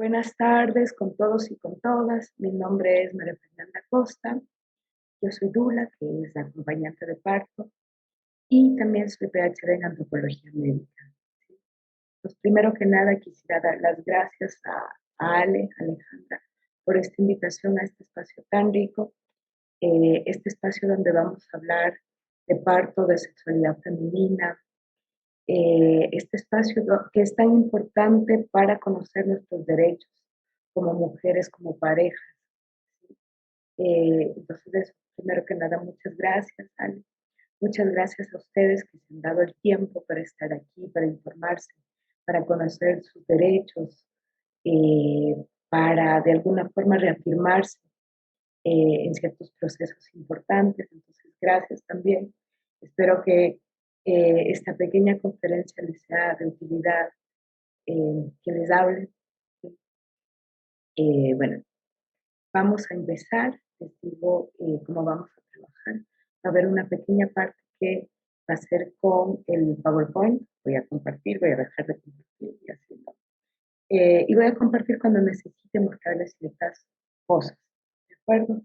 Buenas tardes con todos y con todas. Mi nombre es María Fernanda Costa. Yo soy Dula, que es la acompañante de parto, y también soy PhD en antropología médica. Pues primero que nada quisiera dar las gracias a Alejandra, por esta invitación a este espacio tan rico, este espacio donde vamos a hablar de parto, de sexualidad femenina, este espacio que es tan importante para conocer nuestros derechos como mujeres, como parejas. Entonces, primero que nada, muchas gracias, Ale. Muchas gracias a ustedes que se han dado el tiempo para estar aquí, para informarse, para conocer sus derechos, eh, para de alguna forma reafirmarse en ciertos procesos importantes. Entonces, gracias también. Espero que esta pequeña conferencia les sea de utilidad, que les hable. Bueno, vamos a empezar, les digo cómo vamos a trabajar. Va a haber una pequeña parte que va a ser con el PowerPoint. Voy a compartir, voy a dejar de compartir y así, ¿no? Y voy a compartir cuando necesite mostrarles ciertas cosas, ¿de acuerdo?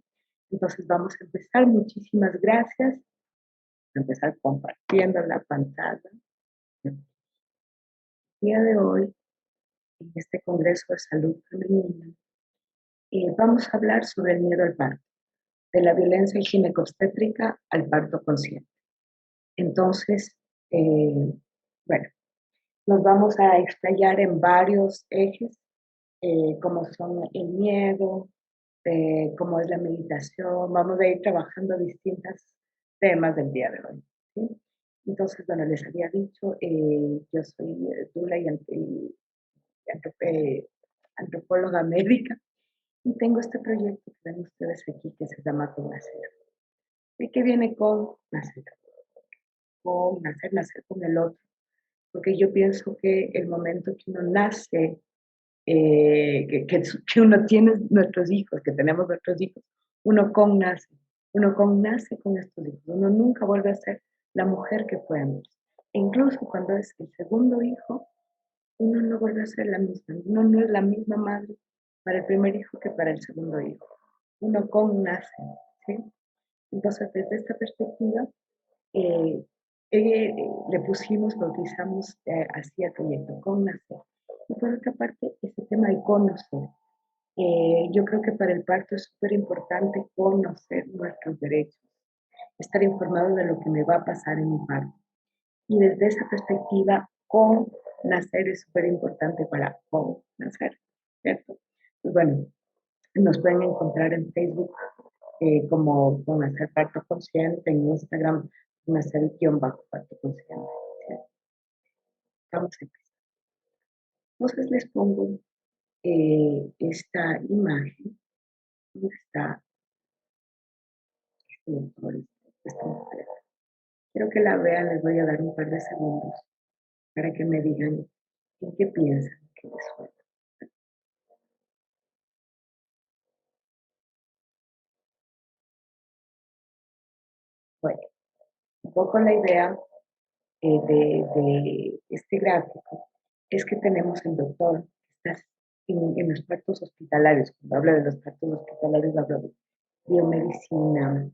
Entonces vamos a empezar. Muchísimas gracias. Voy a empezar compartiendo la pantalla. El día de hoy, en este Congreso de Salud Femenina, vamos a hablar sobre el miedo al parto, de la violencia ginecobstétrica al parto consciente. Entonces, bueno, nos vamos a explayar en varios ejes, como son el miedo, cómo es la meditación. Vamos a ir trabajando distintos temas del día de hoy, ¿sí? Entonces, bueno, les había dicho, yo soy Dula y antropóloga médica, y tengo este proyecto que ven ustedes aquí que se llama Con Nacer. ¿Y qué viene con nacer? Con nacer, nacer con el otro. Porque yo pienso que el momento que uno nace, que uno tiene nuestros hijos, que tenemos nuestros hijos, uno con nace con estos hijos. Uno nunca vuelve a ser la mujer que fue antes. E incluso cuando es el segundo hijo, uno no vuelve a ser la misma. Uno no es la misma madre para el primer hijo que para el segundo hijo. Uno con nace, ¿sí? Entonces, desde esta perspectiva, eh, le pusimos, bautizamos así al proyecto, con nacer. Y por otra parte, ese tema de conocer. Yo creo que para el parto es súper importante conocer nuestros derechos, estar informado de lo que me va a pasar en mi parto. Y desde esa perspectiva, con nacer es súper importante para con nacer, ¿cierto? Pues bueno, nos pueden encontrar en Facebook como con hacer parto consciente, en Instagram con hacer guión bajo parto consciente. ¿Sí? Vamos a empezar. Entonces les pongo esta imagen, donde está este doctor, esta mujer. Quiero que la vean, les voy a dar un par de segundos para que me digan en qué piensan que les suena. Bueno, un poco la idea de este gráfico es que tenemos el doctor que está en los partos hospitalarios. Cuando hablo de los partos hospitalarios, hablo de biomedicina,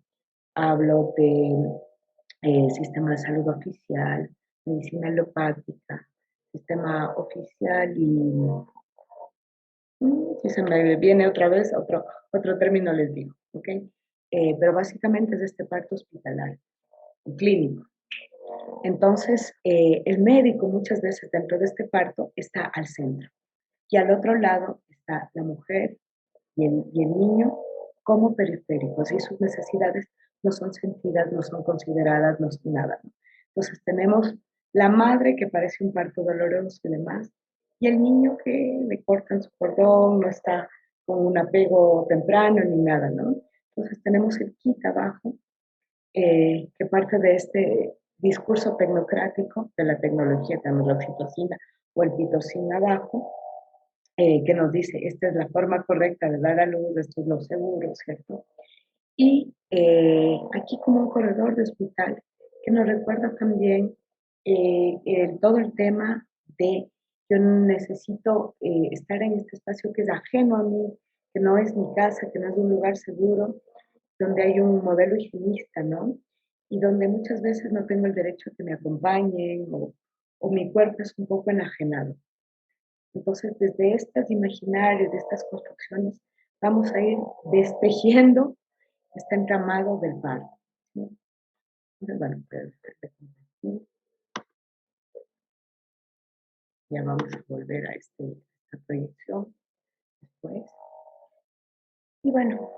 hablo de sistema de salud oficial, medicina alopática, sistema oficial y si se me viene otra vez otro término les digo, ¿ok? Pero básicamente es este parto hospitalario, clínico. Entonces, el médico muchas veces dentro de este parto está al centro y al otro lado está la mujer y el niño como periféricos y sus necesidades no son sentidas, no son consideradas, no son nada, ¿no? Entonces tenemos la madre que parece un parto doloroso y demás, y el niño que le cortan su cordón, no está con un apego temprano ni nada, ¿no? Entonces tenemos el kit abajo, que parte de este discurso tecnocrático de la tecnología, tenemos la oxitocina o el pitocina abajo, que nos dice, esta es la forma correcta de dar a luz, esto es lo seguro, ¿cierto? Y aquí como un corredor de hospital que nos recuerda también todo el tema de Yo necesito estar en este espacio que es ajeno a mí, que no es mi casa, que no es un lugar seguro, donde hay un modelo higienista, ¿no? Y donde muchas veces no tengo el derecho a que me acompañen o mi cuerpo es un poco enajenado. Entonces, desde estas imaginarios, de estas construcciones, vamos a ir destejiendo este entramado del parto, ¿sí? Entonces, bueno, aquí ya vamos a volver a esta proyección después. Y bueno,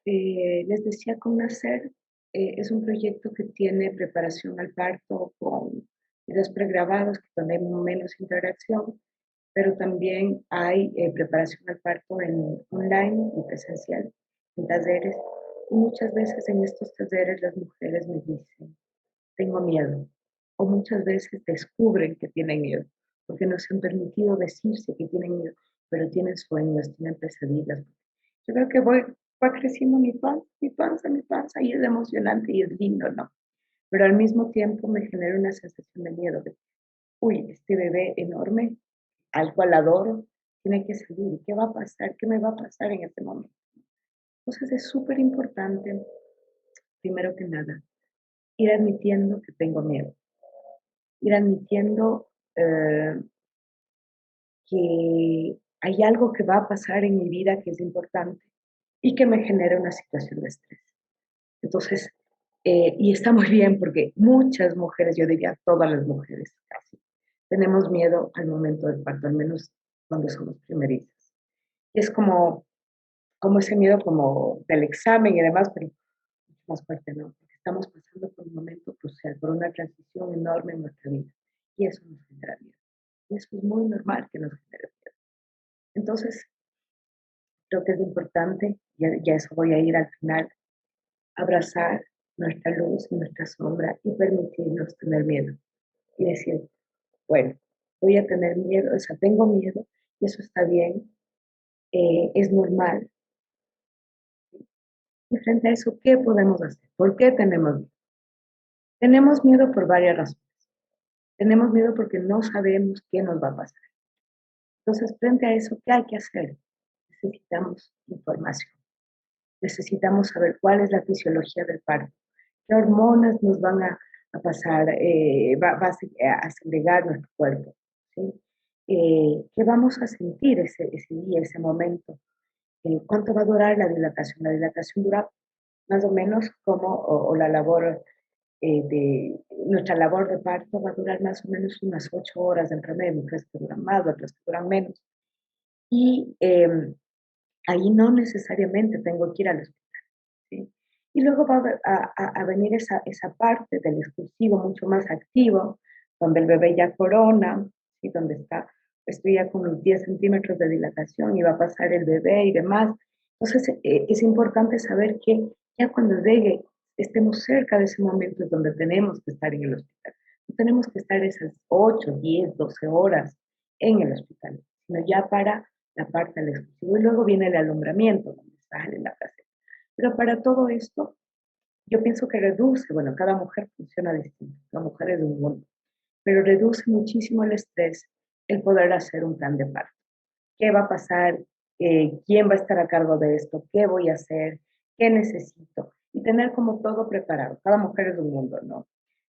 les decía con Nacer, es un proyecto que tiene preparación al parto con videos pregrabados, que donde hay menos interacción, pero también hay preparación al parto en online y presencial, en talleres. Y muchas veces en estos talleres las mujeres me dicen, tengo miedo, o muchas veces descubren que tienen miedo, porque no se han permitido decirse que tienen miedo, pero tienen sueños, tienen pesadillas. Yo creo que va creciendo mi panza, y es emocionante y es lindo, ¿no? Pero al mismo tiempo me genera una sensación de miedo, de, uy, este bebé enorme, al cual adoro, tiene que salir, ¿qué va a pasar? ¿Qué me va a pasar en este momento? Entonces es súper importante, primero que nada, ir admitiendo que tengo miedo, ir admitiendo eh, que hay algo que va a pasar en mi vida que es importante y que me genera una situación de estrés. Entonces, y está muy bien porque muchas mujeres, yo diría todas las mujeres casi, tenemos miedo al momento del parto, al menos cuando somos primerizas. Y es como ese miedo como del examen y demás, pero mucho más fuerte, ¿no? Porque estamos pasando por un momento crucial, por una transición enorme en nuestra vida. Y eso nos genera miedo. Y eso es muy normal que nos genere miedo. Entonces, creo que es importante, ya eso voy a ir al final, abrazar nuestra luz y nuestra sombra y permitirnos tener miedo. Y decir, bueno, voy a tener miedo, o sea, tengo miedo y eso está bien, es normal. Y frente a eso, ¿qué podemos hacer? ¿Por qué tenemos miedo? Tenemos miedo por varias razones. Tenemos miedo porque no sabemos qué nos va a pasar. Entonces, frente a eso, ¿qué hay que hacer? Necesitamos información. Necesitamos saber cuál es la fisiología del parto, qué hormonas nos van a pasar, a segregar nuestro cuerpo, ¿sí? ¿Qué vamos a sentir ese día, ese momento? ¿Cuánto va a durar la dilatación? La dilatación dura más o menos como, o la labor nuestra labor de parto va a durar más o menos unas 8 horas en promedio, mujeres que duran más, otras que duran menos. Y ahí no necesariamente tengo que ir al hospital, ¿sí? Y luego va a venir esa parte del exclusivo mucho más activo, donde el bebé ya corona, ¿sí? Donde estoy ya con mis 10 centímetros de dilatación y va a pasar el bebé y demás. Entonces, es importante saber que ya cuando llegue, estemos cerca de ese momento es donde tenemos que estar en el hospital. No tenemos que estar esas 8, 10, 12 horas en el hospital, sino ya para la parte del exclusivo. Y luego viene el alumbramiento, donde sale la placenta. Pero para todo esto, yo pienso que reduce, bueno, cada mujer funciona distinto, cada mujer es un mundo, pero reduce muchísimo el estrés el poder hacer un plan de parto. ¿Qué va a pasar? ¿Quién va a estar a cargo de esto? ¿Qué voy a hacer? ¿Qué necesito? Y tener como todo preparado. Cada mujer es un mundo, ¿no?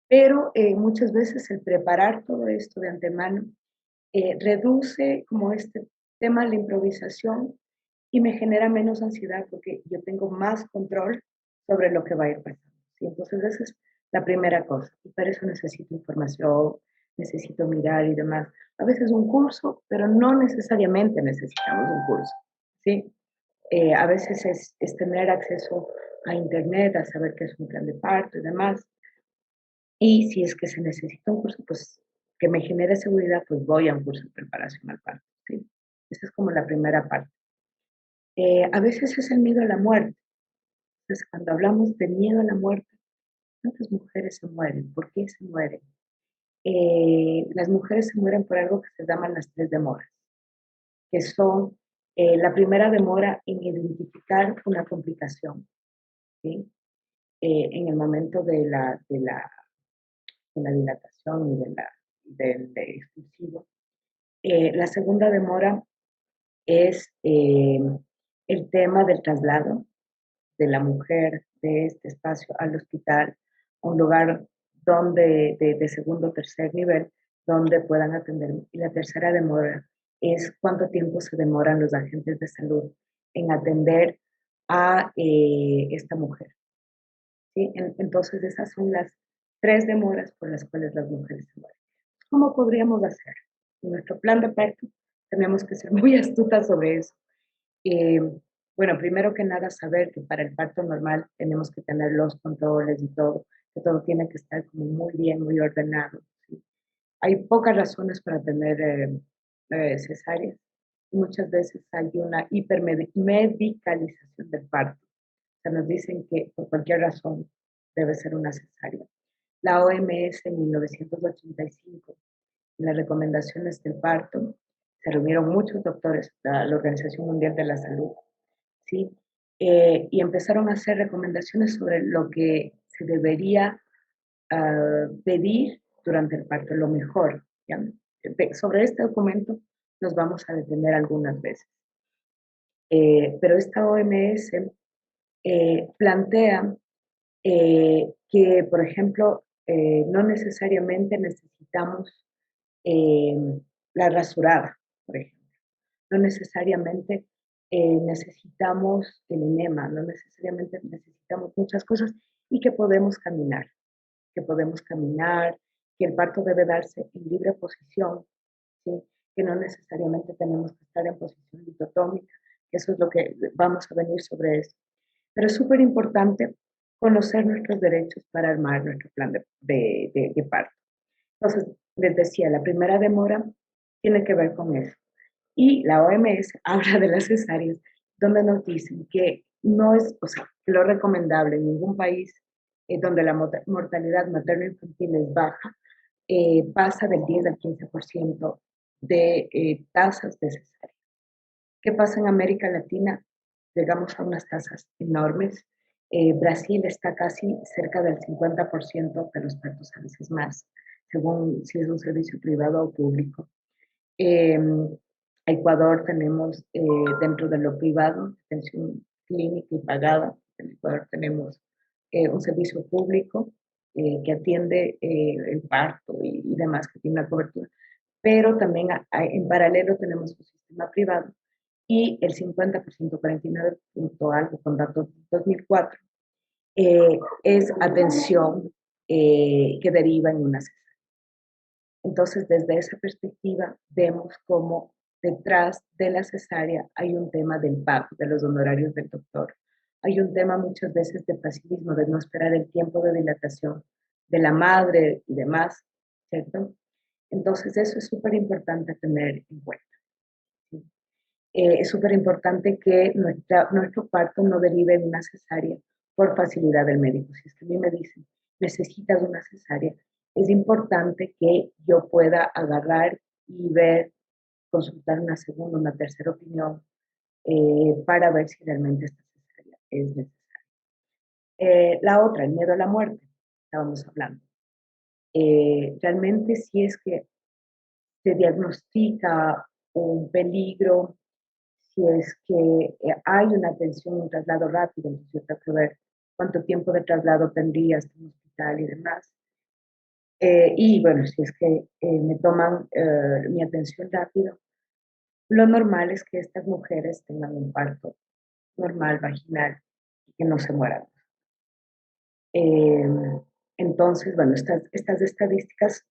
Pero muchas veces el preparar todo esto de antemano reduce como este tema de la improvisación y me genera menos ansiedad porque yo tengo más control sobre lo que va a ir pasando, ¿sí? Entonces esa es la primera cosa y para eso necesito información, necesito mirar y demás. A veces un curso, pero no necesariamente necesitamos un curso, ¿sí? A veces es tener acceso a internet, a saber qué es un plan de parto y demás. Y si es que se necesita un curso, pues que me genere seguridad, pues voy a un curso de preparación al parto, ¿sí? Esa es como la primera parte. A veces es el miedo a la muerte. Entonces, cuando hablamos de miedo a la muerte, ¿cuántas mujeres se mueren? ¿Por qué se mueren? Las mujeres se mueren por algo que se llaman las tres demoras, que son la primera demora en identificar una complicación, ¿sí? En el momento de la dilatación y del exclusivo. La segunda demora es el tema del traslado de la mujer de este espacio al hospital, a un lugar donde, de segundo o tercer nivel, donde puedan atender. Y la tercera demora es cuánto tiempo se demoran los agentes de salud en atender a esta mujer. ¿Sí? Entonces, esas son las tres demoras por las cuales las mujeres se mueren. ¿Cómo podríamos hacer? En nuestro plan de parto tenemos que ser muy astutas sobre eso. Eh, bueno, primero que nada, saber que para el parto normal tenemos que tener los controles y todo, que todo tiene que estar como muy bien, muy ordenado. ¿Sí? Hay pocas razones para tener cesáreas. Muchas veces hay una hipermedicalización del parto. O sea, nos dicen que por cualquier razón debe ser una cesárea. La OMS en 1985, en las recomendaciones del parto, se reunieron muchos doctores, la Organización Mundial de la Salud, ¿sí? Y empezaron a hacer recomendaciones sobre lo que se debería pedir durante el parto, lo mejor. ¿Ya? Sobre este documento nos vamos a detener algunas veces. Pero esta OMS plantea que, por ejemplo, no necesariamente necesitamos eh, la rasurada, por ejemplo. No necesariamente necesitamos el enema, no necesariamente necesitamos muchas cosas y que podemos caminar, que el parto debe darse en libre posición, ¿sí? Que no necesariamente tenemos que estar en posición litotómica, que eso es lo que vamos a venir sobre eso. Pero es súper importante conocer nuestros derechos para armar nuestro plan de parto. Entonces, les decía, la primera demora tiene que ver con eso. Y la OMS habla de las cesáreas, donde nos dicen que no es, o sea, que lo recomendable en ningún país donde la mortalidad materno-infantil es baja, pasa del 10 al 15% de tasas de cesárea. ¿Qué pasa en América Latina? Llegamos a unas tasas enormes. Brasil está casi cerca del 50% de los partos, a veces más, según si es un servicio privado o público. Eh, Ecuador tenemos dentro de lo privado, atención clínica y pagada. En Ecuador tenemos un servicio público que atiende el parto y demás, que tiene una cobertura. Pero también en paralelo tenemos un sistema privado y el 50%, 49 punto algo con datos de 2004, es atención que deriva en una cesárea. Entonces, desde esa perspectiva, vemos cómo detrás de la cesárea hay un tema del pago, de los honorarios del doctor. Hay un tema muchas veces de pasivismo, de no esperar el tiempo de dilatación de la madre y demás, ¿cierto? Entonces, eso es súper importante tener en cuenta. ¿Sí? Es súper importante que nuestro parto no derive en una cesárea por facilidad del médico. Si es que a mí me dicen, necesitas una cesárea, es importante que yo pueda agarrar y ver, consultar una segunda, una tercera opinión para ver si realmente esta cesárea es necesaria. La otra, el miedo a la muerte, estábamos hablando. Realmente si es que se diagnostica un peligro, si es que hay una atención, un traslado rápido, entonces yo tengo que ver cuánto tiempo de traslado tendría hasta un hospital y demás. Y bueno, si es que me toman mi atención rápido, lo normal es que estas mujeres tengan un parto normal, vaginal, y que no se mueran. Eh, entonces, bueno, estas estadísticas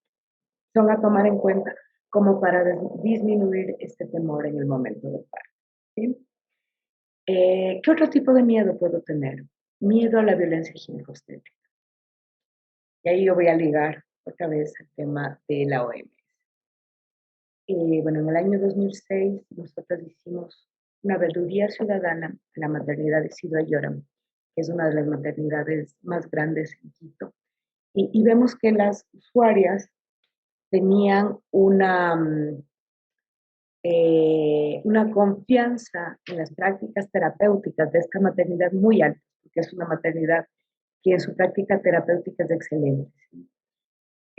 son a tomar en cuenta como para disminuir este temor en el momento del parto. ¿Sí? ¿Qué otro tipo de miedo puedo tener? Miedo a la violencia ginecostétrica. Y ahí yo voy a ligar otra vez al tema de la OMS. Bueno, en el año 2006 nosotros hicimos una veeduría ciudadana en la maternidad de Isidro Lloram, que es una de las maternidades más grandes en Quito. Y vemos que las usuarias tenían una confianza en las prácticas terapéuticas de esta maternidad muy alta, porque es una maternidad que en su práctica terapéutica es excelente. ¿Sí?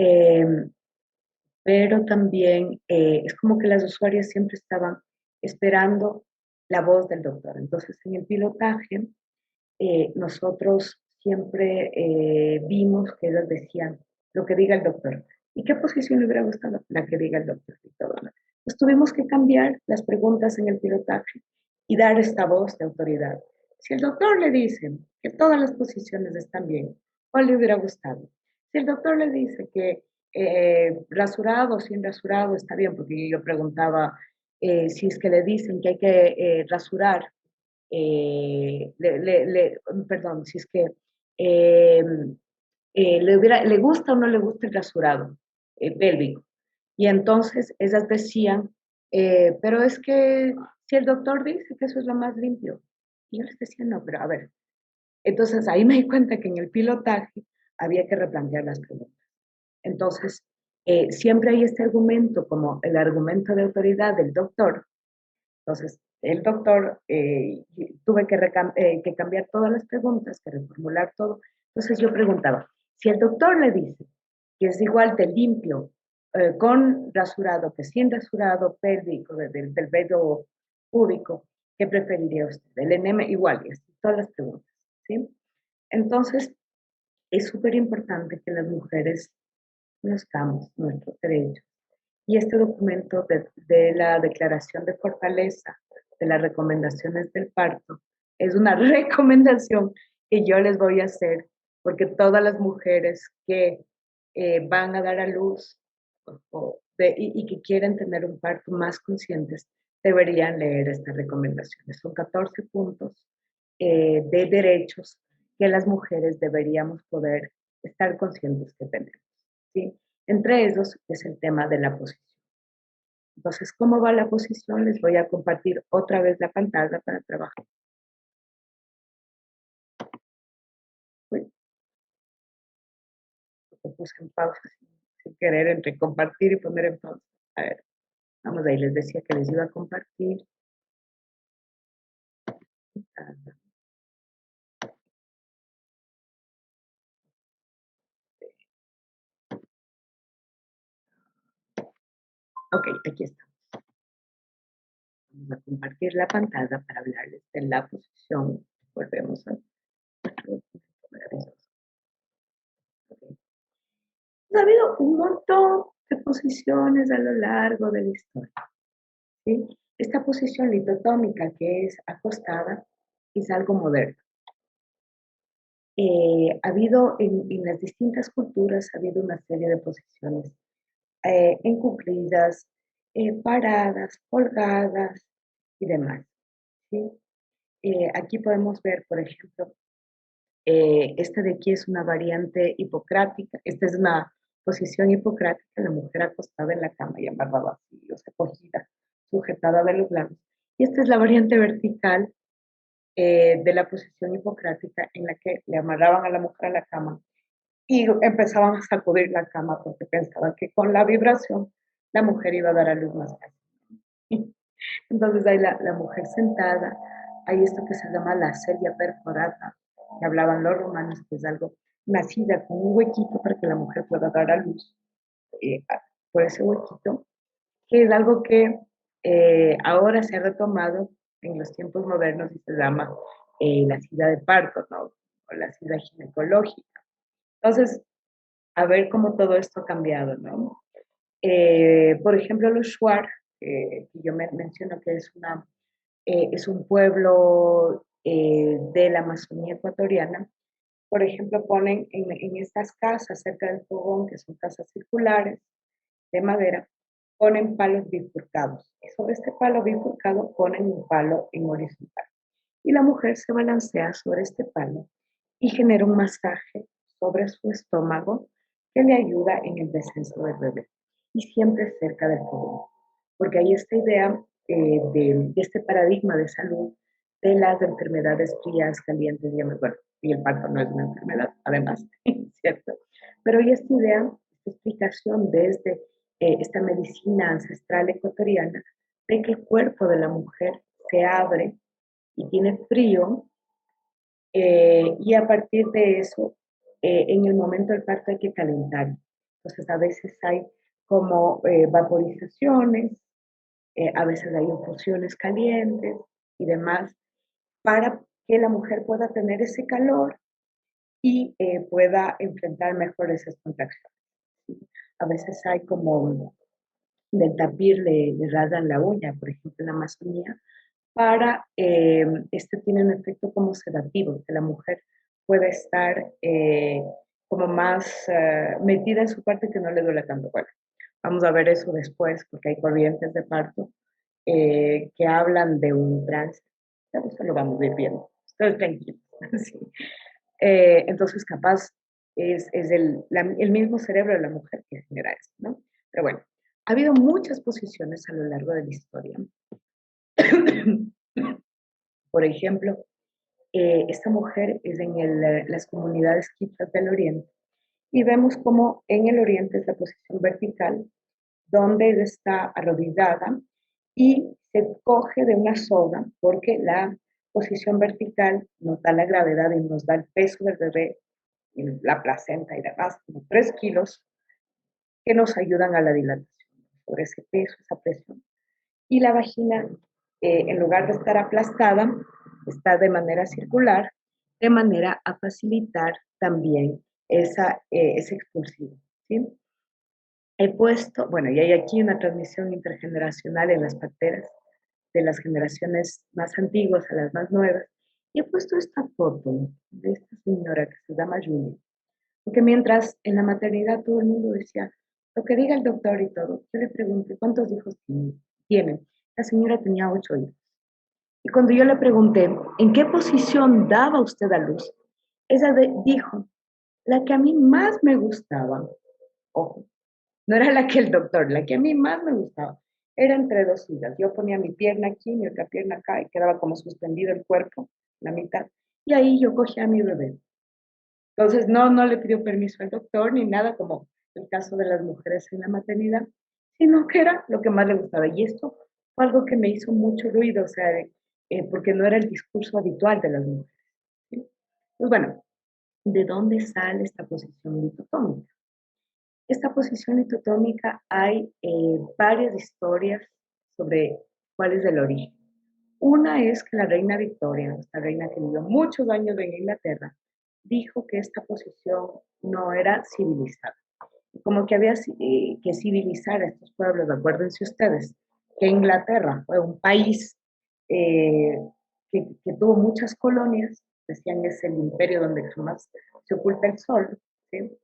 Eh, pero también es como que las usuarias siempre estaban esperando la voz del doctor. Entonces, en el pilotaje, nosotros siempre vimos que ellas decían lo que diga el doctor. ¿Y qué posición le hubiera gustado? La que diga el doctor y todo, ¿no? Pues tuvimos que cambiar las preguntas en el pilotaje y dar esta voz de autoridad. Si el doctor le dice que todas las posiciones están bien, ¿cuál le hubiera gustado? Si el doctor le dice que rasurado o sin rasurado está bien, porque yo preguntaba si es que le dicen que hay que rasurar perdón, si es que eh, le gusta o no le gusta el rasurado pélvico. Y entonces ellas decían, pero es que si el doctor dice que eso es lo más limpio. Y yo les decía, no, pero a ver. Entonces ahí me di cuenta que en el pilotaje había que replantear las preguntas. Entonces, siempre hay este argumento como el argumento de autoridad del doctor. Entonces, el doctor, tuve que cambiar todas las preguntas, que reformular todo. Entonces yo preguntaba, si el doctor le dice que es igual de limpio con rasurado que sin rasurado pélvico del vello púbico, ¿qué preferiría usted? El enema igual, y así todas las preguntas, ¿sí? Entonces, es súper importante que las mujeres conozcamos nuestros derechos y este documento de la Declaración de Fortaleza de las Recomendaciones del Parto es una recomendación que yo les voy a hacer porque todas las mujeres que van a dar a luz y que quieren tener un parto más conscientes deberían leer estas recomendaciones. Son 14 puntos de derechos que las mujeres deberíamos poder estar conscientes que tenemos, ¿sí? Entre ellos es el tema de la posición. Entonces, ¿cómo va la posición? Les voy a compartir otra vez la pantalla para trabajar. Uy, lo puse en pausa sin querer entre compartir y poner en pausa. A ver, vamos ahí, les decía que les iba a compartir. Ok, aquí está. Vamos a compartir la pantalla para hablarles de la posición. Volvemos a maravilloso. Okay. Ha habido un montón de posiciones a lo largo de la historia. ¿Sí? Esta posición litotómica que es acostada es algo moderno. Ha habido en las distintas culturas, ha habido una serie de posiciones encubridas, paradas, colgadas y demás. ¿Sí? Aquí podemos ver, por ejemplo, esta de aquí es una variante hipocrática, esta es una posición hipocrática, la mujer acostada en la cama y amarrada así, o sea, cogida, sujetada de los lados. Y esta es la variante vertical de la posición hipocrática en la que le amarraban a la mujer a la cama y empezaban a sacudir la cama porque pensaban que con la vibración la mujer iba a dar a luz más fácil. Entonces hay la mujer sentada, hay esto que se llama la sedia perforata, que hablaban los romanos, que es algo nacida con un huequito para que la mujer pueda dar a luz eh, por ese huequito, que es algo que ahora se ha retomado en los tiempos modernos y se llama la sida de parto, ¿no? O la sida ginecológica. Entonces, a ver cómo todo esto ha cambiado, ¿no? Por ejemplo, los Shuar, que yo menciono que es un pueblo de la Amazonía ecuatoriana, por ejemplo, ponen en estas casas cerca del fogón, que son casas circulares de madera, ponen palos bifurcados. Y sobre este palo bifurcado ponen un palo en horizontal. Y la mujer se balancea sobre este palo y genera un masaje sobre su estómago que le ayuda en el descenso del bebé. Y siempre cerca del fogón. Porque hay esta idea de este paradigma de salud de las enfermedades frías, calientes y demás. Bueno, y el parto no es una enfermedad, además, ¿cierto? Pero hay esta idea, esta explicación desde esta medicina ancestral ecuatoriana de que el cuerpo de la mujer se abre y tiene frío y a partir de eso, en el momento del parto hay que calentar. Entonces a veces hay como vaporizaciones, a veces hay infusiones calientes y demás, para que la mujer pueda tener ese calor y pueda enfrentar mejor esas contracciones. A veces hay como del tapir le rasgan la uña, por ejemplo, en la Amazonía, para, este tiene un efecto como sedativo, que la mujer puede estar como más metida en su parte que no le duele tanto. Bueno, vamos a ver eso después, porque hay corrientes de parto que hablan de un trance. Eso lo vamos a ir viendo. Estoy tranquilo. Sí. Entonces, capaz es el mismo cerebro de la mujer que genera eso, ¿no? Pero bueno, ha habido muchas posiciones a lo largo de la historia. Por ejemplo, esta mujer es en las comunidades quichuas del Oriente y vemos como en el Oriente es la posición vertical, donde ella está arrodillada y se coge de una soga porque la posición vertical nos da la gravedad y nos da el peso del bebé, y la placenta y demás, como 3 kilos, que nos ayudan a la dilatación por ese peso, esa presión. Y la vagina, en lugar de estar aplastada, está de manera circular, de manera a facilitar también ese expulsivo. ¿Sí? He puesto, bueno, y hay aquí una transmisión intergeneracional en las parteras, de las generaciones más antiguas a las más nuevas, y he puesto esta foto de esta señora que se llama Julia, porque mientras en la maternidad todo el mundo decía, lo que diga el doctor y todo, yo le pregunté, ¿cuántos hijos tienen? La señora tenía 8 hijos. Y cuando yo le pregunté, ¿en qué posición daba usted a luz? Ella dijo, la que a mí más me gustaba, ojo, no era la que el doctor, la que a mí más me gustaba, era entre dos sillas. Yo ponía mi pierna aquí, mi otra pierna acá, y quedaba como suspendido el cuerpo, la mitad, y ahí yo cogía a mi bebé. Entonces, no le pidió permiso al doctor ni nada, como el caso de las mujeres en la maternidad, sino que era lo que más le gustaba. Y esto fue algo que me hizo mucho ruido, o sea, porque no era el discurso habitual de las mujeres. ¿Sí? Pues bueno, ¿de dónde sale esta posición litotómica? Esta posición litotómica hay varias historias sobre cuál es el origen. Una es que la reina Victoria, esta reina que vivió muchos años en Inglaterra, dijo que esta posición no era civilizada. Como que había que civilizar a estos pueblos. Acuérdense ustedes que Inglaterra fue un país que tuvo muchas colonias, decían es el imperio donde jamás se oculta el sol, ¿sí?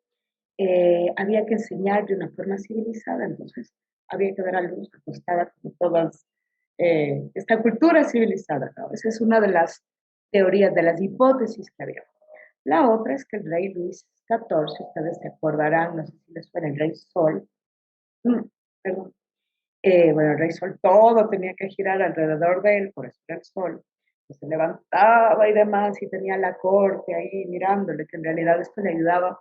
Había que enseñar de una forma civilizada, entonces había que dar a luz acostada como todas esta cultura civilizada, ¿no? Esa es una de las teorías, de las hipótesis que había. La otra es que el rey Luis XIV, ustedes se acordarán, no sé si les suena el rey Sol, perdón, bueno, el rey Sol todo tenía que girar alrededor de él, por eso era el Sol, pues se levantaba y demás, y tenía la corte ahí mirándole, que en realidad esto le ayudaba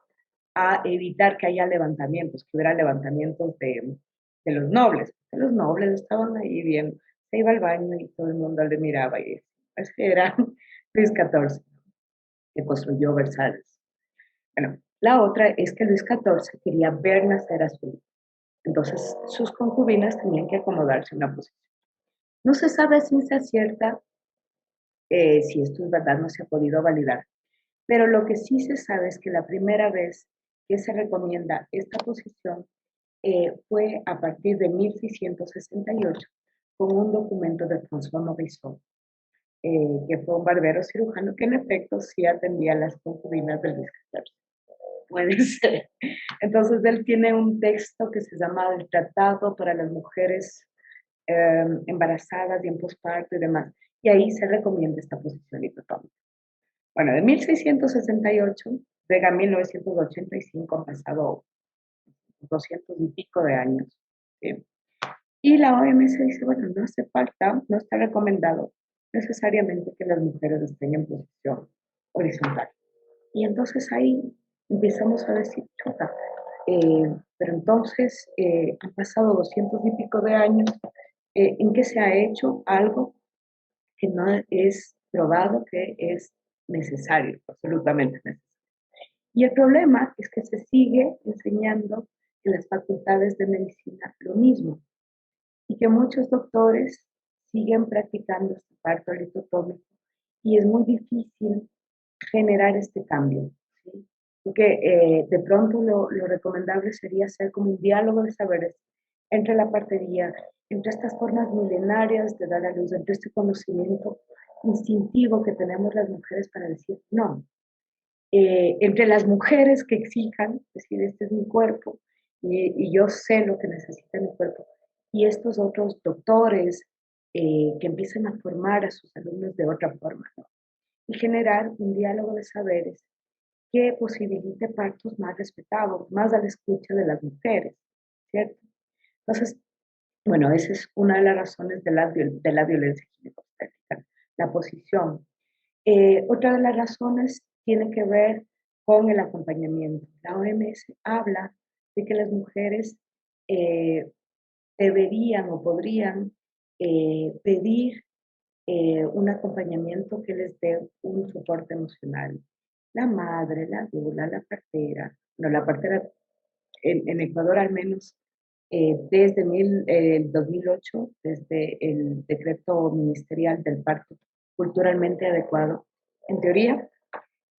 a evitar que haya levantamientos, que hubiera levantamientos de los nobles, porque los nobles estaban ahí bien, se iba al baño y todo el mundo le miraba, y es que era Luis XIV, que construyó Versalles. Bueno, la otra es que Luis XIV quería ver nacer a su hijo. Entonces, sus concubinas tenían que acomodarse en una posición. No se sabe si ciencia cierta si esto es verdad, no se ha podido validar, pero lo que sí se sabe es que la primera vez que se recomienda esta posición fue a partir de 1668 con un documento de François Morisot, que fue un barbero cirujano que en efecto sí atendía a las concubinas del Luis XIV. Puede ser. Entonces él tiene un texto que se llama El Tratado para las Mujeres embarazadas y en posparto y demás. Y ahí se recomienda esta posición hipotómica. Bueno, de 1668 llega a 1985, han pasado 200 y pico de años. ¿Sí? Y la OMS dice, bueno, no hace falta, no está recomendado necesariamente que las mujeres estén en posición horizontal. Y entonces ahí empezamos a decir, chuta, pero entonces han pasado 200 y pico de años en que se ha hecho algo que no es probado que es necesario, absolutamente necesario. Y el problema es que se sigue enseñando en las facultades de medicina lo mismo, y que muchos doctores siguen practicando este parto litotómico y es muy difícil generar este cambio, ¿sí? Porque de pronto lo recomendable sería hacer como un diálogo de saberes entre la partería, entre estas formas milenarias de dar a luz, entre este conocimiento instintivo que tenemos las mujeres para decir no, entre las mujeres que exijan, decir, este es mi cuerpo y yo sé lo que necesita mi cuerpo, y estos otros doctores que empiezan a formar a sus alumnos de otra forma, ¿no? Y generar un diálogo de saberes que posibilite partos más respetados, más a la escucha de las mujeres, ¿cierto? Entonces, bueno, esa es una de las razones de la violencia ginecobstétrica, la posición. Otra de las razones tiene que ver con el acompañamiento. La OMS habla de que las mujeres eh, deberían o podrían pedir un acompañamiento que les dé un soporte emocional. La madre, la dula, la partera, no, la partera en Ecuador al menos desde el 2008, desde el decreto ministerial del parto culturalmente adecuado, en teoría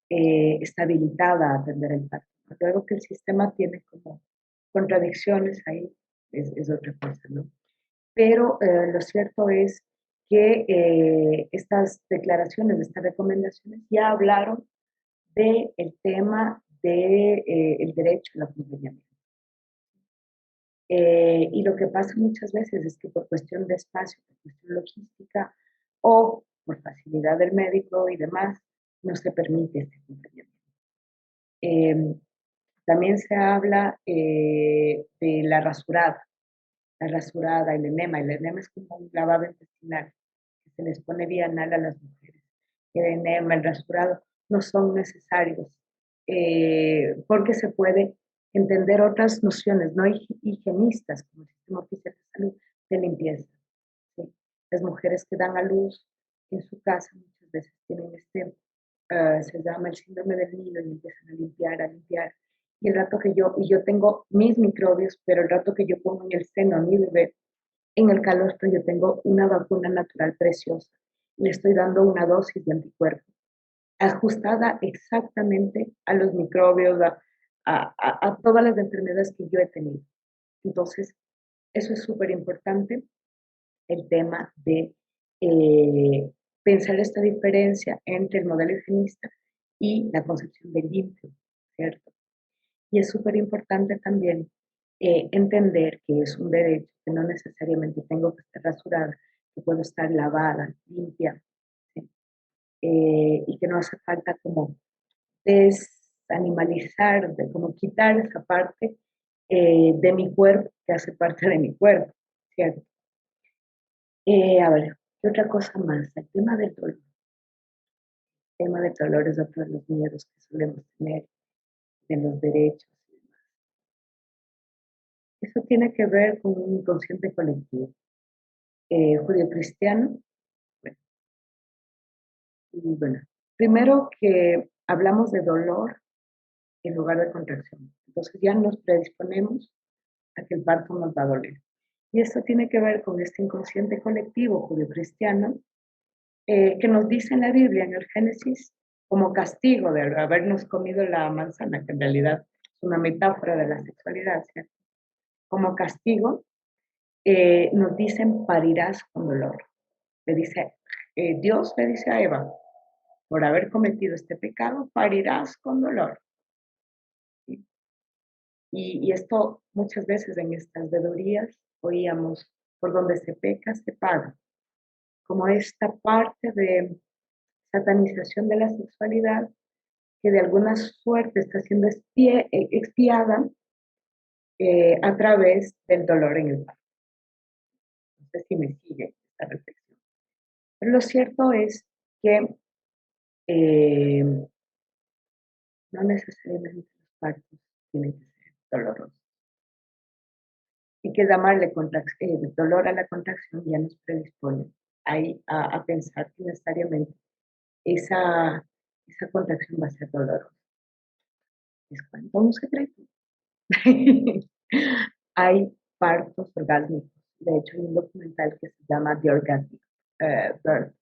está habilitada a atender el parto. Luego que el sistema tiene como contradicciones ahí, es otra cosa, ¿no? Pero lo cierto es que estas declaraciones, estas recomendaciones ya hablaron del tema del derecho al acompañamiento. Y lo que pasa muchas veces es que por cuestión de espacio, por cuestión logística o por facilidad del médico y demás, no se permite este acompañamiento. Eh, También se habla de la rasurada, el enema. El enema es como un lavado intestinal que se les pone vía anal a las mujeres. El enema, el rasurado no son necesarios porque se puede entender otras nociones no higienistas como el sistema oficial de salud de limpieza. ¿Sí? Las mujeres que dan a luz en su casa muchas veces tienen se llama el síndrome del nido y empiezan a limpiar. Y el rato que yo tengo mis microbios, pero el rato que yo pongo en el seno a mi bebé, en el calostro yo tengo una vacuna natural preciosa. Le estoy dando una dosis de anticuerpo, ajustada exactamente a los microbios, a todas las enfermedades que yo he tenido. Entonces, eso es súper importante, el tema de eh, pensar esta diferencia entre el modelo higienista y la concepción del limpio, ¿cierto? Y es súper importante también entender que es un derecho, que no necesariamente tengo que estar rasurada, que puedo estar lavada, limpia, ¿sí? Y que no hace falta como desanimalizar, de como quitar esa parte de mi cuerpo que hace parte de mi cuerpo, ¿cierto? A ver, ¿qué otra cosa más? El tema del dolor. El tema del dolor es otro de los miedos que solemos tener, de los derechos. Eso tiene que ver con un inconsciente colectivo judío-cristiano. Bueno, y bueno, primero que hablamos de dolor en lugar de contracción. Entonces ya nos predisponemos a que el parto nos va a doler. Y esto tiene que ver con este inconsciente colectivo judío-cristiano que nos dice en la Biblia, en el Génesis, como castigo de habernos comido la manzana, que en realidad es una metáfora de la sexualidad, ¿cierto? Como castigo, nos dicen parirás con dolor. Le dice, Dios le dice a Eva, por haber cometido este pecado, parirás con dolor. ¿Sí? Y esto muchas veces en estas vedurías oíamos, por donde se peca, se paga. Como esta parte de satanización de la sexualidad que de alguna suerte está siendo expiada a través del dolor en el parto. No sé si me sigue esta reflexión. Pero lo cierto es que eh, no necesariamente los partos tienen que ser dolorosos. Y que llamarle dolor a la contracción ya nos predispone a pensar que necesariamente esa, esa contracción va a ser dolorosa. ¿Les cuento un secreto? Hay partos orgásmicos. De hecho, hay un documental que se llama The Orgasmic Birth.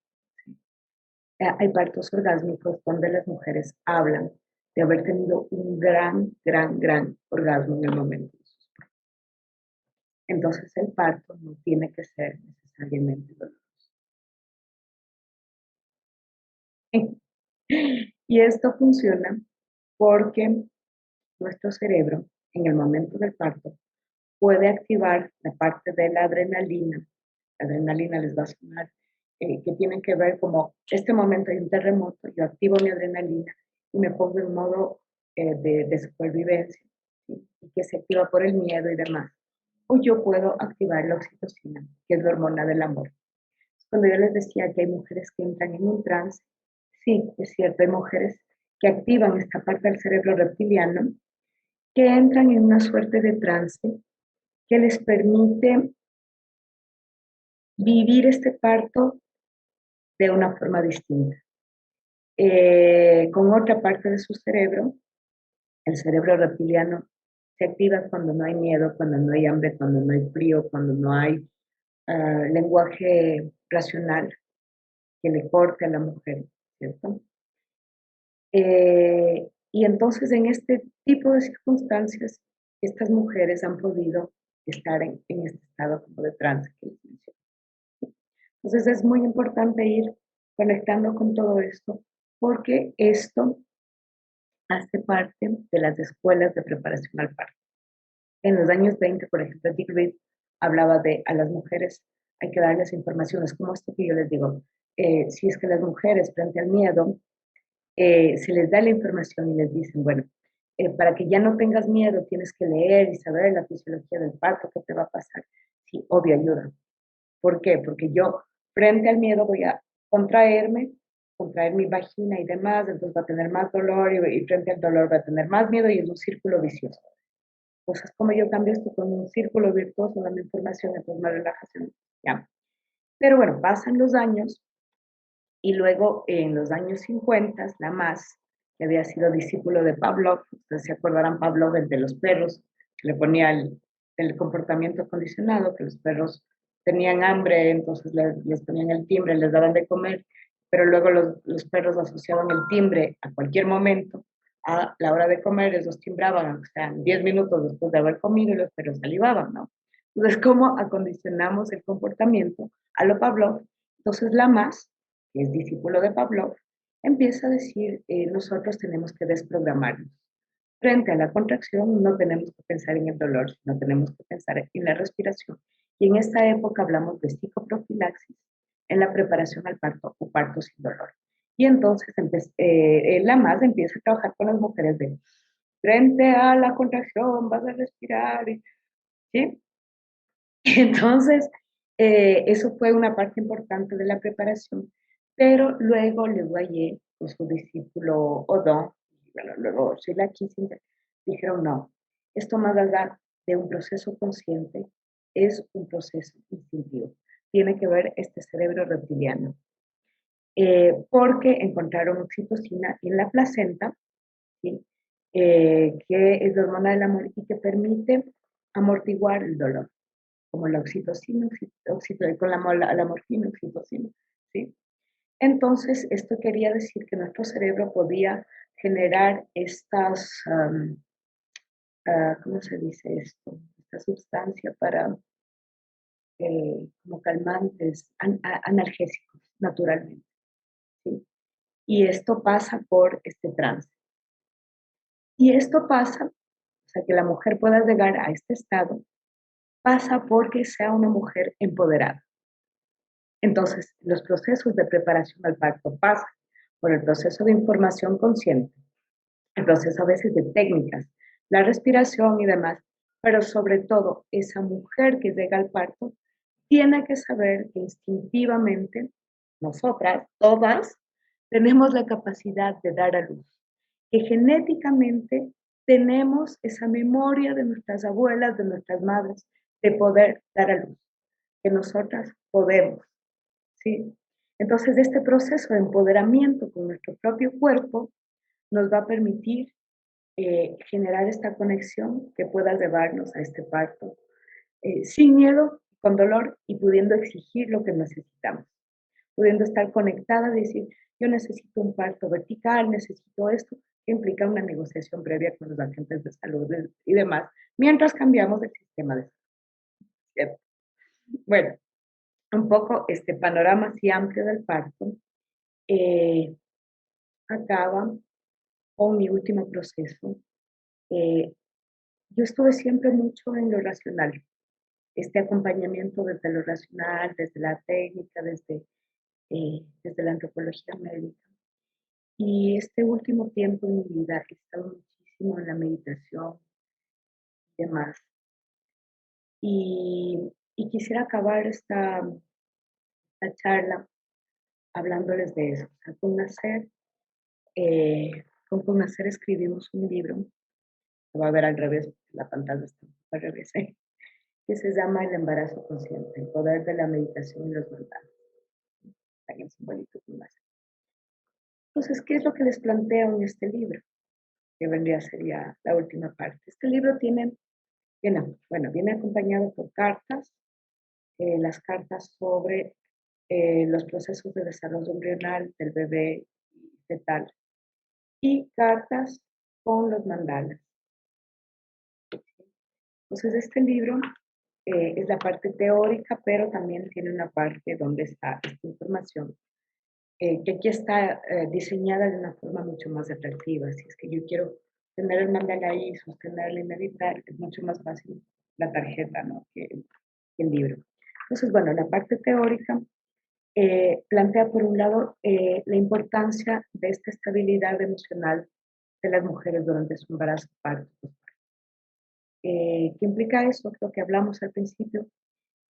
Hay partos orgásmicos donde las mujeres hablan de haber tenido un gran orgasmo en el momento. Entonces el parto no tiene que ser necesariamente doloroso. Y esto funciona porque nuestro cerebro, en el momento del parto, puede activar la parte de la adrenalina. La adrenalina les va a sonar, que tienen que ver como, este momento hay un terremoto, yo activo mi adrenalina y me pongo en modo de supervivencia, ¿sí? Y que se activa por el miedo y demás. O yo puedo activar la oxitocina, que es la hormona del amor. Cuando yo les decía que hay mujeres que entran en un trance, sí, es cierto, hay mujeres que activan esta parte del cerebro reptiliano, que entran en una suerte de trance que les permite vivir este parto de una forma distinta. Con otra parte de su cerebro, el cerebro reptiliano se activa cuando no hay miedo, cuando no hay hambre, cuando no hay frío, cuando no hay lenguaje racional que le corte a la mujer, ¿cierto? Y entonces en este tipo de circunstancias, estas mujeres han podido estar en este estado como de trance que les menciono. Entonces es muy importante ir conectando con todo esto porque esto hace parte de las escuelas de preparación al parto. En los años 20, por ejemplo, Dick Reed hablaba de a las mujeres hay que darles informaciones como esto que yo les digo. Si es que las mujeres frente al miedo se les da la información y les dicen, bueno, para que ya no tengas miedo tienes que leer y saber la fisiología del parto, qué te va a pasar. Sí, obvio ayuda. ¿Por qué? Porque yo frente al miedo voy a contraerme, contraer mi vagina y demás, entonces va a tener más dolor y frente al dolor va a tener más miedo y es un círculo vicioso. Entonces, como yo cambio esto con un círculo virtuoso, dando información, entonces más relajación. Ya. Pero bueno, pasan los años y luego en los años 50, la más, que había sido discípulo de Pavlov, ustedes se acordarán Pavlov, el de los perros, que le ponía el comportamiento condicionado, que los perros tenían hambre, entonces les ponían el timbre, les daban de comer, pero luego los perros asociaban el timbre a cualquier momento, a la hora de comer, ellos timbraban, o sea, 10 minutos después de haber comido y los perros salivaban, ¿no? Entonces, ¿cómo acondicionamos el comportamiento a lo Pavlov? Entonces, la más que es discípulo de Pavlov, empieza a decir, nosotros tenemos que desprogramarnos. Frente a la contracción no tenemos que pensar en el dolor, sino tenemos que pensar en la respiración. Y en esta época hablamos de psicoprofilaxis en la preparación al parto o parto sin dolor. Y entonces la más empieza a trabajar con las mujeres de frente a la contracción, vas a respirar, ¿sí? Entonces, eso fue una parte importante de la preparación, pero luego Le Guayet, con su discípulo Odon, y bueno, luego Sheila Kissinger, dijeron no, esto más allá de un proceso consciente, es un proceso instintivo. Tiene que ver este cerebro reptiliano, porque encontraron oxitocina en la placenta, ¿sí? Que es la hormona del amor y que permite amortiguar el dolor como la oxitocina, con la morfina, oxitocina, ¿sí? Entonces, esto quería decir que nuestro cerebro podía generar estas, ¿cómo se dice esto? Esta sustancia para, como calmantes, analgésicos, naturalmente, ¿sí? Y esto pasa por este trance. Y esto pasa, o sea, que la mujer pueda llegar a este estado, pasa porque sea una mujer empoderada. Entonces, los procesos de preparación al parto pasan por el proceso de información consciente, el proceso a veces de técnicas, la respiración y demás, pero sobre todo esa mujer que llega al parto tiene que saber que instintivamente nosotras, todas, tenemos la capacidad de dar a luz, que genéticamente tenemos esa memoria de nuestras abuelas, de nuestras madres, de poder dar a luz, que nosotras podemos. ¿Sí? Entonces, este proceso de empoderamiento con nuestro propio cuerpo nos va a permitir generar esta conexión que pueda llevarnos a este parto sin miedo, con dolor y pudiendo exigir lo que necesitamos, pudiendo estar conectada, decir, yo necesito un parto vertical, necesito esto, que implica una negociación previa con los agentes de salud y demás, mientras cambiamos el sistema de salud. ¿Cierto? Bueno, un poco este panorama así amplio del parto eh, acaba con mi último proceso. Eh, yo estuve siempre mucho en lo racional, este acompañamiento desde lo racional, desde la técnica, desde la antropología médica. Y este último tiempo en mi vida he estado muchísimo en la meditación y demás. Y quisiera acabar esta charla hablándoles de eso. O sea, con Nacer escribimos un libro, se va a ver al revés, la pantalla está al revés, que se llama El embarazo consciente, el poder de la meditación y los mandatos. Están en simbolitos más. Entonces, ¿qué es lo que les planteo en este libro? Que vendría sería la última parte. Este libro viene acompañado por cartas, las cartas sobre los procesos de desarrollo embrional del bebé fetal y cartas con los mandalas. Entonces, este libro es la parte teórica, pero también tiene una parte donde está esta información, que aquí está diseñada de una forma mucho más atractiva. Si es que yo quiero tener el mandala ahí, sostenerlo y meditar, es mucho más fácil la tarjeta, ¿no? que el libro. Entonces, bueno, la parte teórica plantea, por un lado, la importancia de esta estabilidad emocional de las mujeres durante su embarazo, parto. ¿Qué implica eso? Lo que hablamos al principio,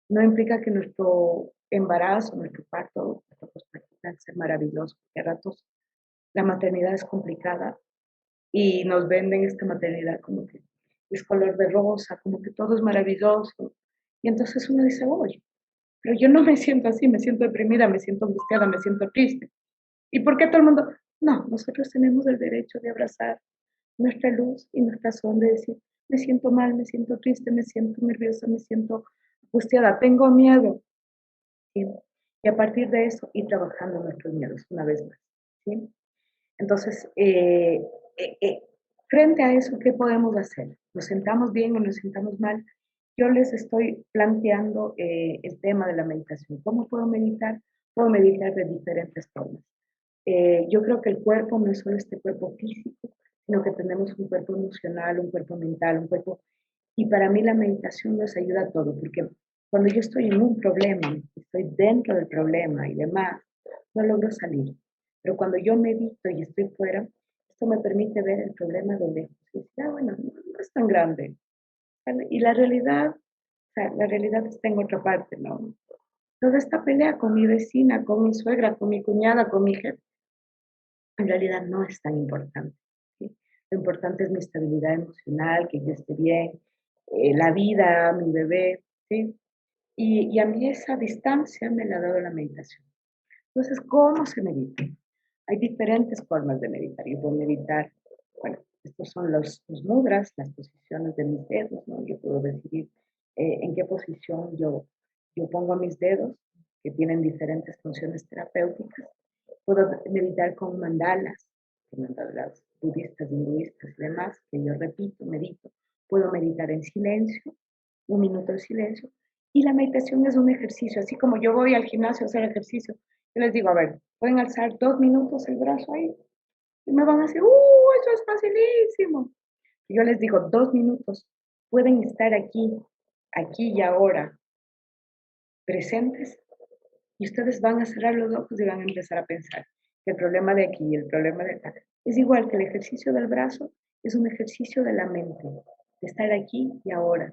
no implica que nuestro embarazo, nuestro parto, nuestro posparto tenga que ser maravilloso, porque a ratos la maternidad es complicada y nos venden esta maternidad como que es color de rosa, como que todo es maravilloso. Y entonces uno dice, oye, pero yo no me siento así, me siento deprimida, me siento angustiada, me siento triste. ¿Y por qué todo el mundo? No, nosotros tenemos el derecho de abrazar nuestra luz y nuestra sombra y decir, me siento mal, me siento triste, me siento nerviosa, me siento angustiada, tengo miedo. ¿Sí? Y a partir de eso, ir trabajando nuestros miedos una vez más. ¿Sí? Entonces, eh, eh, frente a eso, ¿qué podemos hacer? ¿Nos sentamos bien o nos sentamos mal? Yo les estoy planteando el tema de la meditación. ¿Cómo puedo meditar? Puedo meditar de diferentes formas. Yo creo que el cuerpo no es solo este cuerpo físico, sino que tenemos un cuerpo emocional, un cuerpo mental, un cuerpo... Y para mí la meditación nos ayuda a todo, porque cuando yo estoy en un problema, estoy dentro del problema y demás, no logro salir. Pero cuando yo medito y estoy fuera, esto me permite ver el problema de lejos. Y decir, ah, bueno, no es tan grande. Y la realidad, o sea, la realidad está en otra parte, ¿no? Toda esta pelea con mi vecina, con mi suegra, con mi cuñada, con mi jefe, en realidad no es tan importante. ¿Sí? Lo importante es mi estabilidad emocional, que yo esté bien, la vida, mi bebé, ¿sí? Y a mí esa distancia me la ha dado la meditación. Entonces, ¿cómo se medita? Hay diferentes formas de meditar. Yo puedo meditar, bueno, estos son los mudras, las posiciones de mis dedos, ¿no? Yo puedo decidir en qué posición yo pongo mis dedos, que tienen diferentes funciones terapéuticas. Puedo meditar con mandalas budistas, hinduistas y demás, que yo repito, medito. Puedo meditar en silencio, un minuto de silencio. Y la meditación es un ejercicio, así como yo voy al gimnasio a hacer ejercicio, yo les digo, a ver, pueden alzar 2 minutos el brazo ahí y me van a decir, eso es facilísimo. Y yo les digo, 2 minutos, pueden estar aquí y ahora, presentes, y ustedes van a cerrar los ojos y van a empezar a pensar que el problema de aquí y el problema de acá es igual que el ejercicio del brazo, es un ejercicio de la mente, de estar aquí y ahora,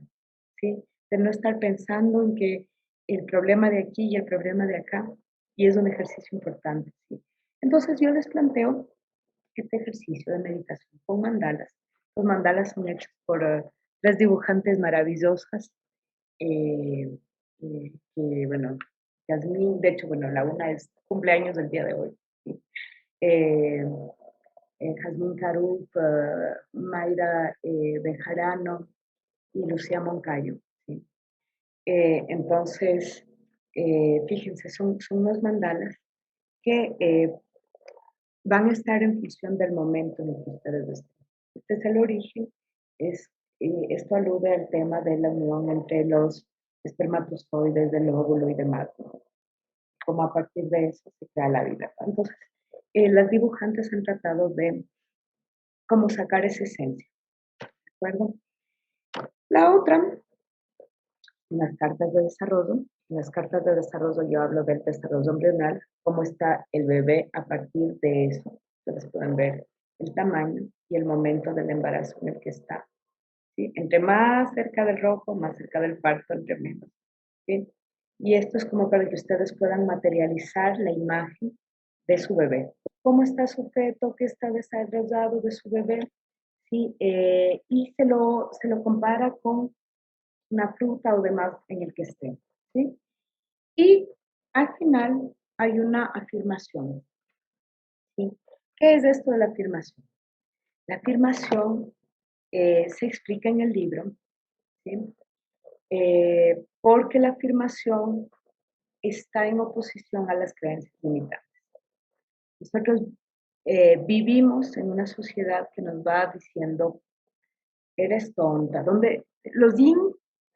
¿sí? De no estar pensando en que el problema de aquí y el problema de acá, y es un ejercicio importante, ¿sí? Entonces yo les planteo este ejercicio de meditación con mandalas. Los mandalas son hechos por tres dibujantes maravillosas, eh, que, bueno, Yasmín, de hecho, bueno, la una es cumpleaños del día de hoy. ¿Sí? Eh, Jazmín Carup, Mayra Bejarano y Lucía Moncayo. ¿Sí? Entonces, fíjense, son unos mandalas que van a estar en función del momento en el que ustedes estén. Este es el origen, esto alude al tema de la unión entre los espermatozoides del óvulo y demás, ¿no? Como a partir de eso se crea la vida. Entonces, las dibujantes han tratado de cómo sacar esa esencia, ¿de acuerdo? La otra, las cartas de desarrollo. En las cartas de desarrollo yo hablo del desarrollo embrional, cómo está el bebé a partir de eso. Ustedes pueden ver el tamaño y el momento del embarazo en el que está. ¿Sí? Entre más cerca del rojo, más cerca del parto, entre menos. ¿Sí? Y esto es como para que ustedes puedan materializar la imagen de su bebé. ¿Cómo está su feto? ¿Qué está desarrollado de su bebé? ¿Sí? Y se lo compara con una fruta o demás en el que esté. ¿Sí? Y al final hay una afirmación. ¿Sí? ¿Qué es esto de la afirmación? La afirmación se explica en el libro, ¿sí? Porque la afirmación está en oposición a las creencias limitantes. Nosotros vivimos en una sociedad que nos va diciendo, eres tonta, donde los yin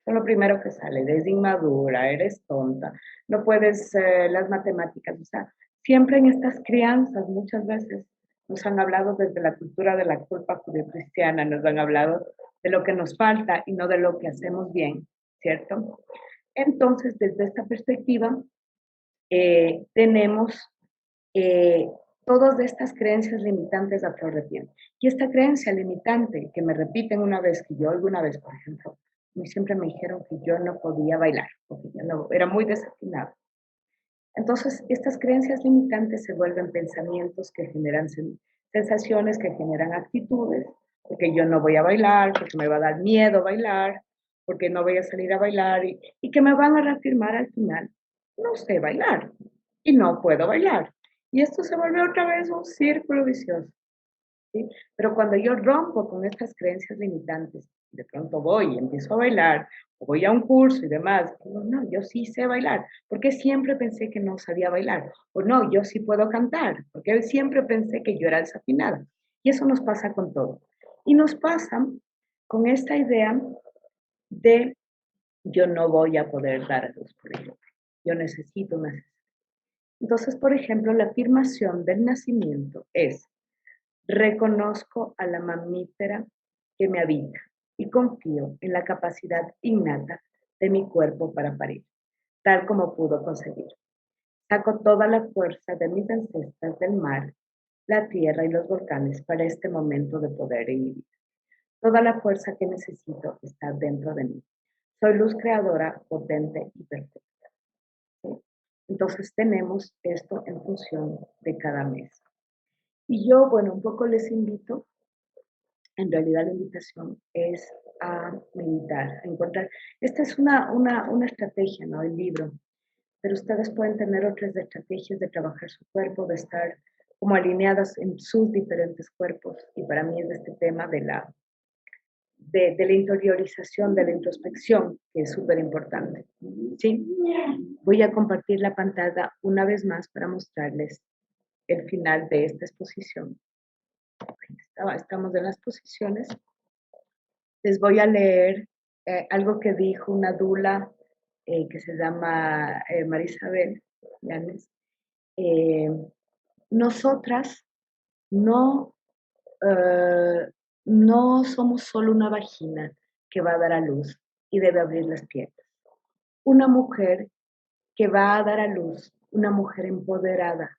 son lo primero que sale, eres inmadura, eres tonta, no puedes las matemáticas, o sea, siempre en estas crianzas muchas veces nos han hablado desde la cultura de la culpa judio-cristiana, nos han hablado de lo que nos falta y no de lo que hacemos bien, ¿cierto? Entonces, desde esta perspectiva, tenemos eh, todas estas creencias limitantes a flor de piel. Y esta creencia limitante que me repiten una vez, que yo alguna vez, por ejemplo, siempre me dijeron que yo no podía bailar, porque yo no, era muy desafinado. Entonces, estas creencias limitantes se vuelven pensamientos que generan sensaciones, que generan actitudes, porque yo no voy a bailar, porque me va a dar miedo bailar, porque no voy a salir a bailar y que me van a reafirmar al final, no sé bailar y no puedo bailar. Y esto se vuelve otra vez un círculo vicioso. ¿Sí? Pero cuando yo rompo con estas creencias limitantes, de pronto voy y empiezo a bailar, o voy a un curso y demás, digo, no, yo sí sé bailar, porque siempre pensé que no sabía bailar, o no, yo sí puedo cantar, porque siempre pensé que yo era desafinada. Y eso nos pasa con todo. Y nos pasa con esta idea de yo no voy a poder dar a luz, por ejemplo. Yo necesito una. Entonces, por ejemplo, la afirmación del nacimiento es: reconozco a la mamífera que me habita y confío en la capacidad innata de mi cuerpo para parir, tal como pudo concebir. Saco toda la fuerza de mis ancestras del mar, la tierra y los volcanes para este momento de poder en mi vida. Toda la fuerza que necesito está dentro de mí. Soy luz creadora, potente y perfecta. ¿Sí? Entonces tenemos esto en función de cada mes. Y yo, bueno, un poco les invito. En realidad la invitación es a meditar, a encontrar. Esta es una estrategia, ¿no? El libro. Pero ustedes pueden tener otras estrategias de trabajar su cuerpo, de estar como alineadas en sus diferentes cuerpos. Y para mí es este tema de la interiorización, de la introspección, que es súper importante. ¿Sí? Voy a compartir la pantalla una vez más para mostrarles el final de esta exposición. Estamos en las posiciones. Les voy a leer algo que dijo una dula que se llama Marisabel Llanes. Eh, Nosotras no, eh, no somos solo una vagina que va a dar a luz y debe abrir las piernas. Una mujer que va a dar a luz, una mujer empoderada,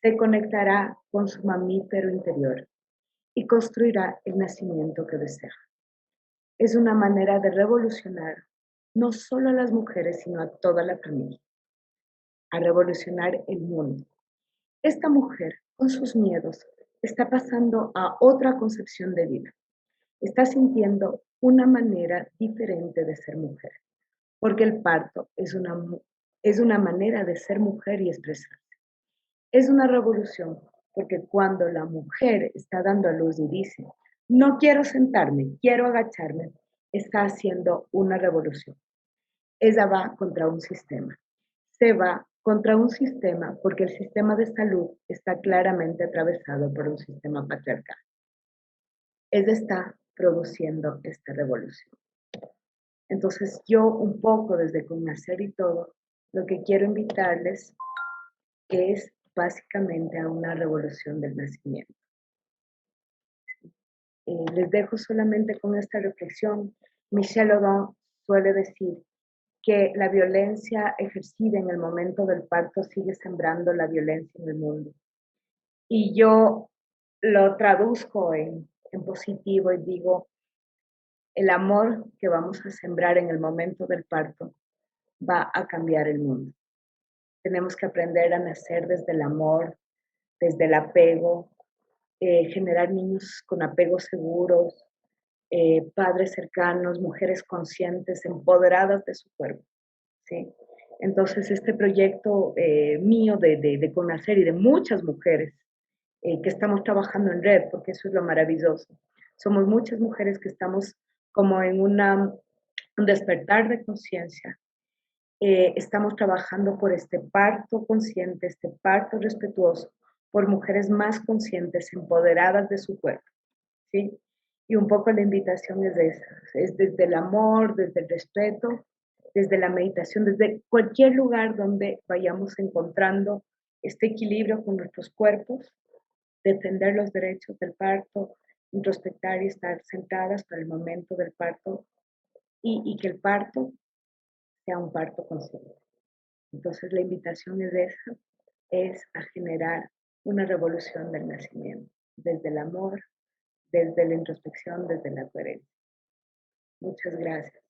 se conectará con su mamífero interior y construirá el nacimiento que desea. Es una manera de revolucionar no solo a las mujeres, sino a toda la familia, a revolucionar el mundo. Esta mujer, con sus miedos, está pasando a otra concepción de vida. Está sintiendo una manera diferente de ser mujer, porque el parto es una manera de ser mujer y expresarse. Es una revolución porque cuando la mujer está dando a luz y dice, no quiero sentarme, quiero agacharme, está haciendo una revolución. Ella va contra un sistema. Se va contra un sistema porque el sistema de salud está claramente atravesado por un sistema patriarcal. Ella está produciendo esta revolución. Entonces yo un poco desde Con Nacer y todo, lo que quiero invitarles es básicamente a una revolución del nacimiento. Les dejo solamente con esta reflexión. Michel Odon suele decir que la violencia ejercida en el momento del parto sigue sembrando la violencia en el mundo. Y yo lo traduzco en positivo y digo, el amor que vamos a sembrar en el momento del parto va a cambiar el mundo. Tenemos que aprender a nacer desde el amor, desde el apego, generar niños con apegos seguros, padres cercanos, mujeres conscientes, empoderadas de su cuerpo, ¿sí? Entonces, este proyecto mío de Conacer y de muchas mujeres que estamos trabajando en red, porque eso es lo maravilloso. Somos muchas mujeres que estamos como en un despertar de conciencia. Estamos trabajando por este parto consciente, este parto respetuoso, por mujeres más conscientes, empoderadas de su cuerpo, ¿sí? Y un poco la invitación es esa, es desde el amor, desde el respeto, desde la meditación, desde cualquier lugar donde vayamos encontrando este equilibrio con nuestros cuerpos, defender los derechos del parto, introspectar y estar sentadas para el momento del parto y que el parto sea un parto consciente. Entonces la invitación es esa, es a generar una revolución del nacimiento, desde el amor, desde la introspección, desde la coherencia. Muchas gracias.